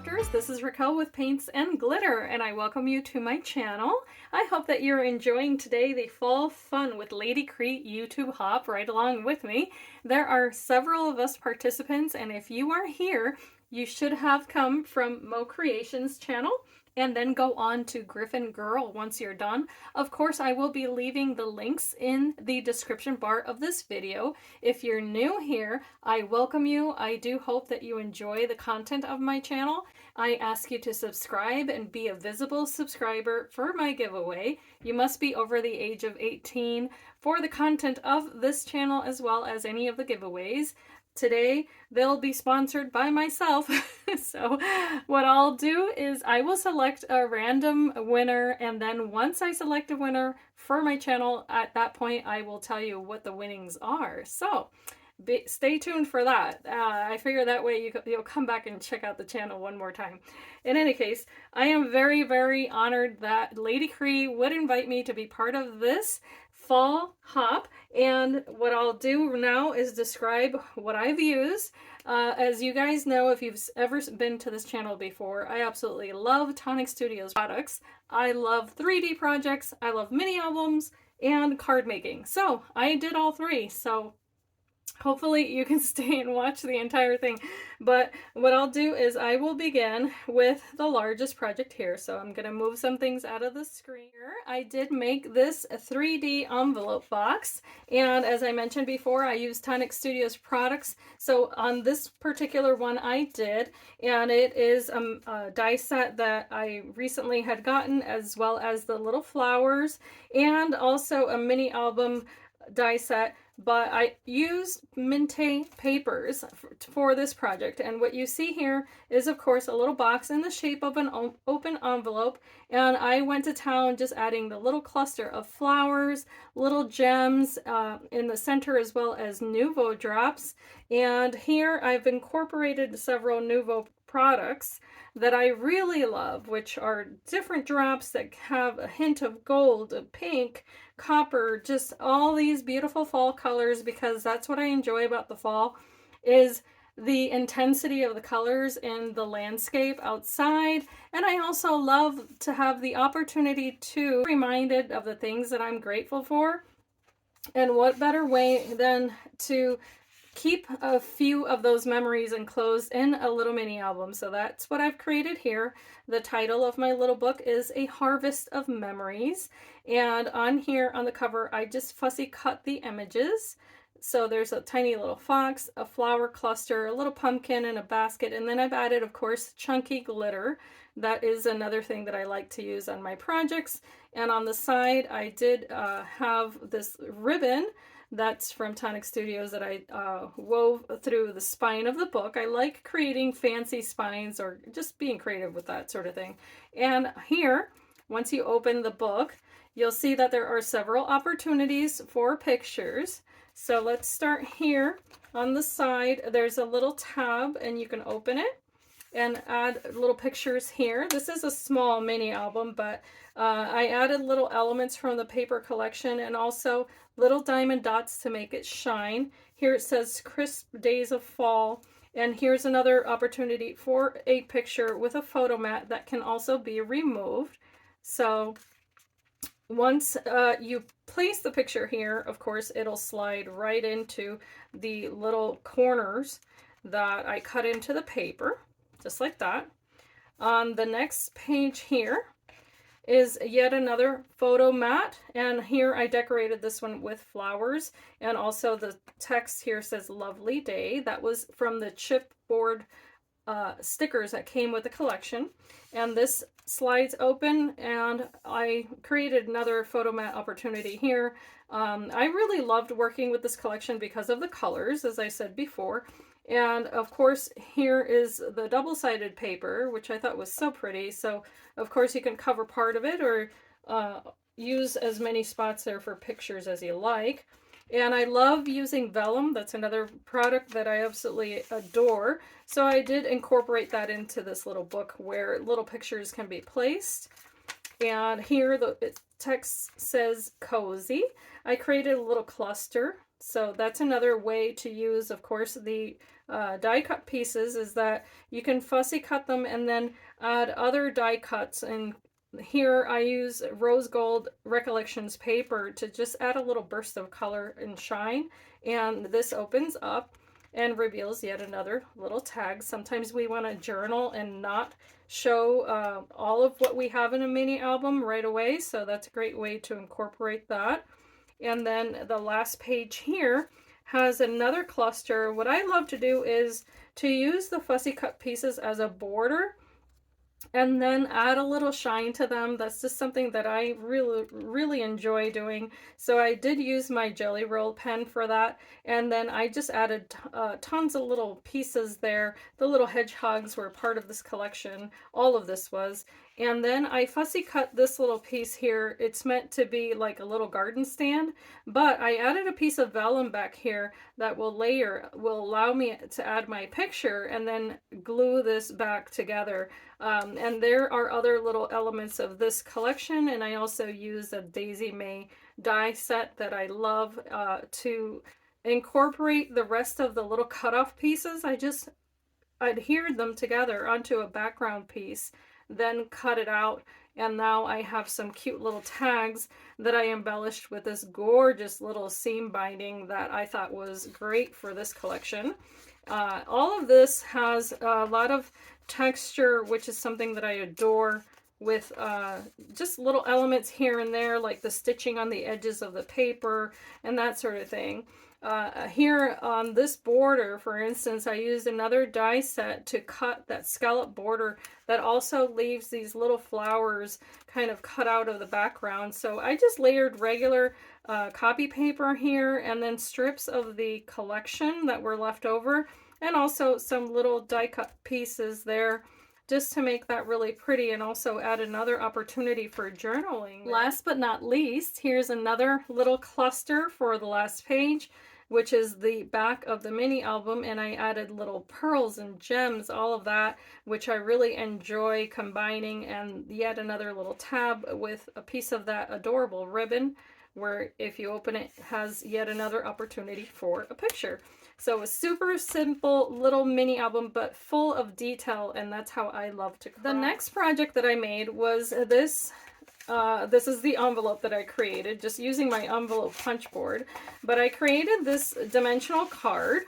crafters, this is Raquel with Paints and Glitter, and I welcome you to my channel. I hope that you're enjoying today the fall fun with Lady Kre YouTube hop right along with me. There are several of us participants, and if you are here, you should have come from Mo Creations channel and then go on to Griffin Girl once you're done. Of course, I will be leaving the links in the description bar of this video. If you're new here, I welcome you. I do hope that you enjoy the content of my channel. I ask you to subscribe and be a visible subscriber for my giveaway. You must be over the age of 18 for the content of this channel as well as any of the giveaways. Today, they'll be sponsored by myself. So what I'll do is I will select a random winner, and then once I select a winner for my channel, at that point, I will tell you what the winnings are. So stay tuned for that. I figure that way you'll come back and check out the channel one more time. In any case, I am very, very honored that Lady Kre would invite me to be part of this fall hop, and what I'll do now is describe what I've used. As you guys know, if you've ever been to this channel before, I absolutely love Tonic Studios products. I love 3D projects, I love mini albums, and card making. So I did all three, so hopefully you can stay and watch the entire thing. But what I'll do is I will begin with the largest project here. So I'm going to move some things out of the screen. I did make this 3D envelope box. And as I mentioned before, I use Tonic Studios products. So on this particular one I did, and it is a die set that I recently had gotten, as well as the little flowers and also a mini album die set. But I used MINTAY papers for this project, and what you see here is of course a little box in the shape of an open envelope, and I went to town just adding the little cluster of flowers, little gems in the center, as well as NUVO drops. And here I've incorporated several NUVO products that I really love, which are different drops that have a hint of gold, of pink, copper, just all these beautiful fall colors, because that's what I enjoy about the fall, is the intensity of the colors in the landscape outside. And I also love to have the opportunity to be reminded of the things that I'm grateful for. And what better way than to keep a few of those memories enclosed in a little mini album. So that's what I've created here. The title of my little book is A Harvest of Memories. And on here on the cover, I just fussy cut the images. So there's a tiny little fox, a flower cluster, a little pumpkin, and a basket. And then I've added, of course, chunky glitter. That is another thing that I like to use on my projects. And on the side, I did have this ribbon that's from Tonic Studios that I wove through the spine of the book. I like creating fancy spines or just being creative with that sort of thing. And here, once you open the book, you'll see that there are several opportunities for pictures. So let's start here on the side. There's a little tab, and you can open it and add little pictures here. This is a small mini album, but I added little elements from the paper collection and also little diamond dots to make it shine. Here it says crisp days of fall, and here's another opportunity for a picture with a photo mat that can also be removed. So once you place the picture here, of course, it'll slide right into the little corners that I cut into the paper, just like that. On the next page here is yet another photo mat, and here I decorated this one with flowers, and also the text here says lovely day. That was from the chipboard stickers that came with the collection. And this slides open, and I created another photo mat opportunity here. I really loved working with this collection because of the colors, as I said before. And of course, here is the double-sided paper, which I thought was so pretty. So of course you can cover part of it or use as many spots there for pictures as you like. And I love using vellum. That's another product that I absolutely adore. So I did incorporate that into this little book where little pictures can be placed. And here the text says cozy. I created a little cluster So that's another way to use, of course, the die cut pieces, is that you can fussy cut them and then add other die cuts. And here I use rose gold Recollections paper to just add a little burst of color and shine. And this opens up and reveals yet another little tag. Sometimes we want to journal and not show all of what we have in a mini album right away, so that's a great way to incorporate that. And then the last page here has another cluster. What I love to do is to use the fussy cut pieces as a border and then add a little shine to them. That's just something that I really enjoy doing. So I did use my Jelly Roll pen for that, and then I just added tons of little pieces there. The little hedgehogs were part of this collection, all of this was. And then I fussy cut this little piece here. It's meant to be like a little garden stand, but I added a piece of vellum back here that will allow me to add my picture and then glue this back together. And there are other little elements of this collection, and I also use a Daisy May die set that I love to incorporate the rest of the little cutoff pieces. I just adhered them together onto a background piece, then cut it out, and now I have some cute little tags that I embellished with this gorgeous little seam binding that I thought was great for this collection. All of this has a lot of texture, which is something that I adore, with just little elements here and there, like the stitching on the edges of the paper and that sort of thing. Here on this border, for instance, I used another die set to cut that scallop border that also leaves these little flowers kind of cut out of the background. So I just layered regular copy paper here, and then strips of the collection that were left over, and also some little die cut pieces there, just to make that really pretty and also add another opportunity for journaling. Last but not least, here's another little cluster for the last page, which is the back of the mini album, and I added little pearls and gems, all of that, which I really enjoy combining, and yet another little tab with a piece of that adorable ribbon, where if you open it, has yet another opportunity for a picture. So a super simple little mini album, but full of detail, and that's how I love to craft. The next project that I made was this. This is the envelope that I created, just using my envelope punch board. But I created this dimensional card.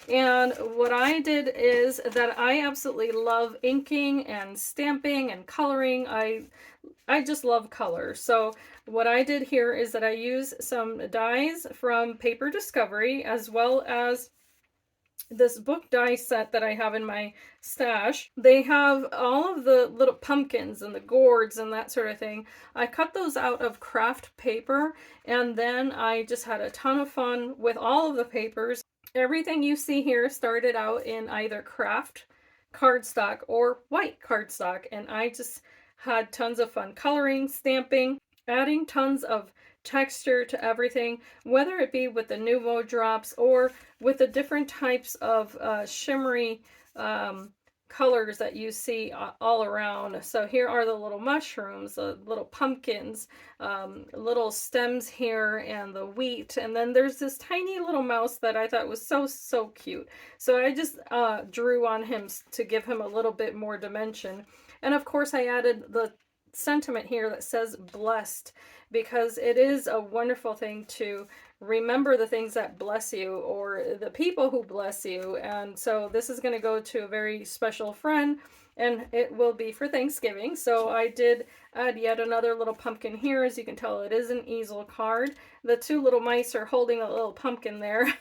And what I did is that I absolutely love inking and stamping and coloring. I just love color. So what I did here is that I use some dies from Paper Discovery, as well as this book die set that I have in my stash. They have all of the little pumpkins and the gourds and that sort of thing. I cut those out of craft paper, and then I just had a ton of fun with all of the papers. Everything you see here started out in either craft cardstock or white cardstock, and I just had tons of fun coloring, stamping, adding tons of texture to everything, whether it be with the NUVO drops or with the different types of shimmery colors that you see all around. So here are the little mushrooms, the little pumpkins, little stems here, and the wheat, and then there's this tiny little mouse that I thought was so cute. So I just drew on him to give him a little bit more dimension. And of course I added the sentiment here that says blessed, because it is a wonderful thing to remember the things that bless you, or the people who bless you. And so this is going to go to a very special friend, and it will be for Thanksgiving. So I did add yet another little pumpkin here. As you can tell, it is an easel card. The two little mice are holding a little pumpkin there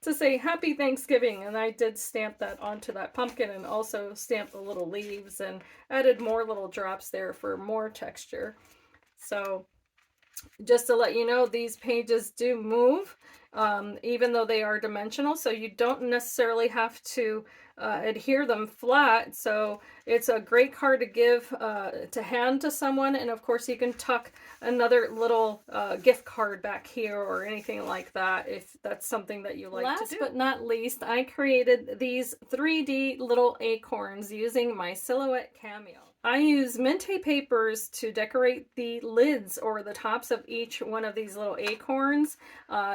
to say Happy Thanksgiving, and I did stamp that onto that pumpkin, and also stamped the little leaves and added more little drops there for more texture. So just to let you know, these pages do move, even though they are dimensional, so you don't necessarily have to adhere them flat. So it's a great card to give to hand to someone, and of course you can tuck another little gift card back here or anything like that if that's something that you like to do. Last but not least, I created these 3D little acorns using my Silhouette Cameo. I use MINTAY papers to decorate the lids or the tops of each one of these little acorns,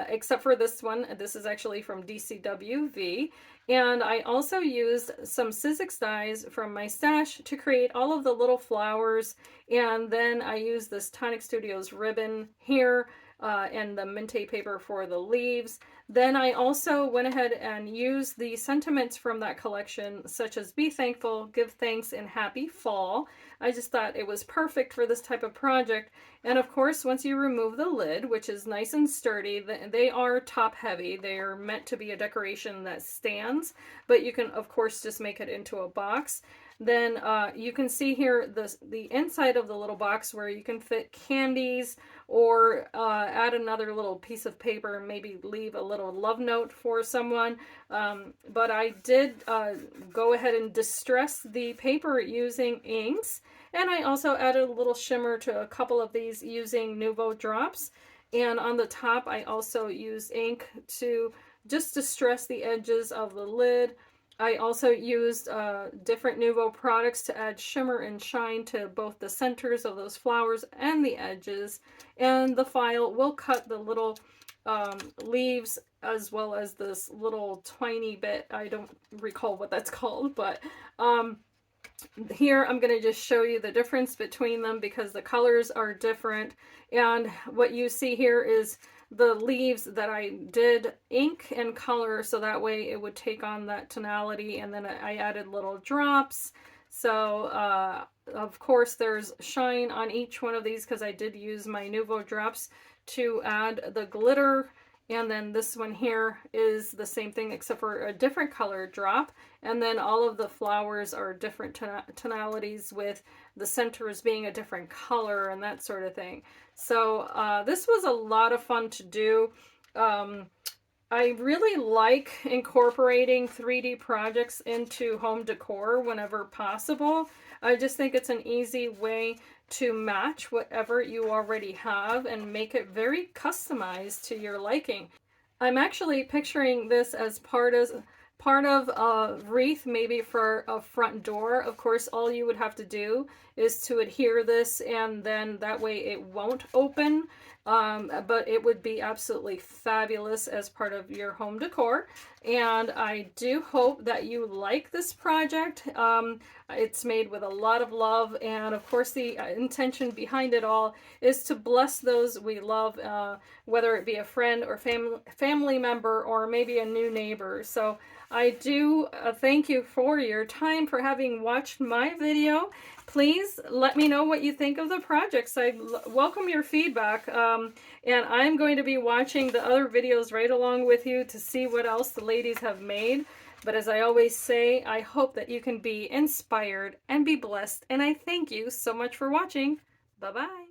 except for this one. This is actually from DCWV. And I also used some Sizzix dies from my stash to create all of the little flowers. And then I used this Tonic Studios ribbon here and the MINTAY paper for the leaves. Then I also went ahead and used the sentiments from that collection, such as be thankful, give thanks, and happy fall. I just thought it was perfect for this type of project. And of course, once you remove the lid, which is nice and sturdy, they are top heavy. They are meant to be a decoration that stands, but you can of course just make it into a box. Then you can see here the inside of the little box where you can fit candies or add another little piece of paper, maybe leave a little love note for someone. But I did go ahead and distress the paper using inks, and I also added a little shimmer to a couple of these using NUVO drops. And on the top I also used ink to just distress the edges of the lid. I also used different NUVO products to add shimmer and shine to both the centers of those flowers and the edges. And the file will cut the little leaves as well as this little tiny bit. I don't recall what that's called, but here I'm going to just show you the difference between them because the colors are different. And what you see here is the leaves that I did ink and color so that way it would take on that tonality, and then I added little drops. So of course there's shine on each one of these because I did use my NUVO drops to add the glitter. And then this one here is the same thing except for a different color drop. And then all of the flowers are different tonalities with the centers being a different color and that sort of thing. So this was a lot of fun to do. I really like incorporating 3D projects into home decor whenever possible. I just think it's an easy way to match whatever you already have and make it very customized to your liking. I'm actually picturing this as part of a wreath, maybe for a front door. Of course, all you would have to do is to adhere this, and then that way it won't open. But it would be absolutely fabulous as part of your home decor. And I do hope that you like this project. It's made with a lot of love, and of course the intention behind it all is to bless those we love, whether it be a friend or family member or maybe a new neighbor. So I do thank you for your time, for having watched my video. Please let me know what you think of the projects. I welcome your feedback, and I'm going to be watching the other videos right along with you to see what else the ladies have made. But as I always say, I hope that you can be inspired and be blessed, and I thank you so much for watching. Bye-bye.